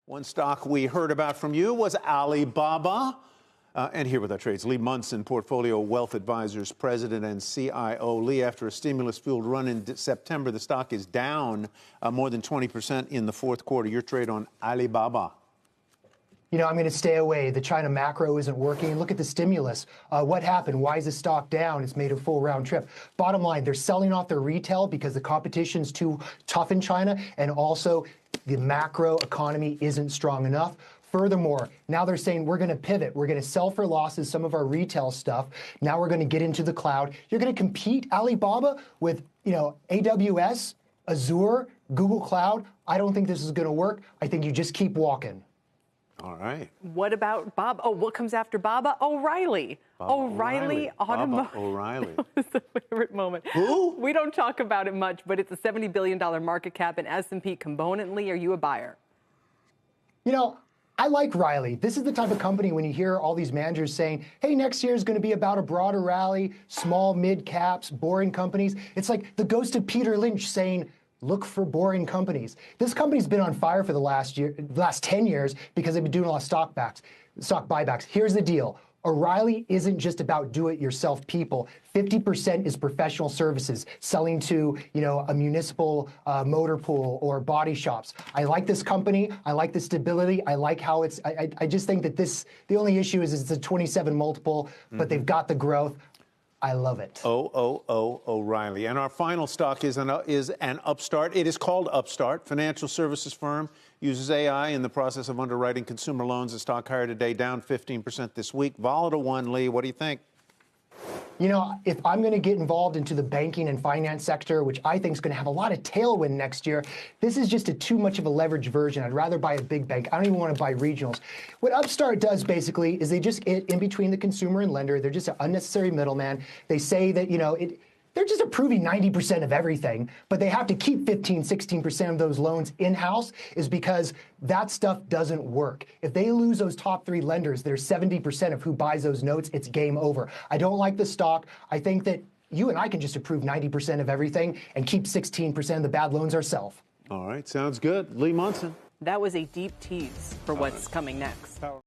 One stock we heard about from you was Alibaba. And here with our trades, Lee Munson, Portfolio Wealth Advisors President and CIO. Lee, after a stimulus-fueled run in September, the stock is down more than 20% in the fourth quarter. Your trade on Alibaba. You know, I'm going to stay away. The China macro isn't working. Look at the stimulus. What happened? Why is the stock down? It's made a full round trip. Bottom line, they're selling off their retail because the competition's too tough in China, and also the macro economy isn't strong enough. Furthermore, now they're saying we're going to pivot. We're going to sell for losses some of our retail stuff. Now we're going to get into the cloud. You're going to compete Alibaba with, AWS, Azure, Google Cloud. I don't think this is going to work. I think you just keep walking. All right. What about Bob? Oh, what comes after Baba? O'Reilly. O'Reilly Automotive. O'Reilly. It's a favorite moment. Who? We don't talk about it much, but it's a $70 billion market cap in S&P componently. Are you a buyer? I like Riley. This is the type of company when you hear all these managers saying, hey, next year is going to be about a broader rally, small, mid caps, boring companies. It's like the ghost of Peter Lynch saying, look for boring companies. This company's been on fire for the last 10 years because they've been doing a lot of stock buybacks. Here's the deal. O'Reilly isn't just about do-it-yourself people. 50% is professional services, selling to, a municipal motor pool or body shops. I like this company. I like the stability. I like how it's, I just think that the only issue is it's a 27 multiple, but they've got the growth. I love it. O'Reilly. And our final stock is an Upstart. It is called Upstart, financial services firm, uses AI in the process of underwriting consumer loans. The stock higher today, down 15% this week. Volatile one, Lee. What do you think? If I'm going to get involved into the banking and finance sector, which I think is going to have a lot of tailwind next year, this is just too much of a leveraged version. I'd rather buy a big bank. I don't even want to buy regionals. What Upstart does basically is they just get in between the consumer and lender. They're just an unnecessary middleman. They say that, they're just approving 90% of everything, but they have to keep 15, 16% of those loans in-house is because that stuff doesn't work. If they lose those top three lenders, there's 70% of who buys those notes, it's game over. I don't like the stock. I think that you and I can just approve 90% of everything and keep 16% of the bad loans ourselves. All right, sounds good. Lee Munson. That was a deep tease for what's coming next.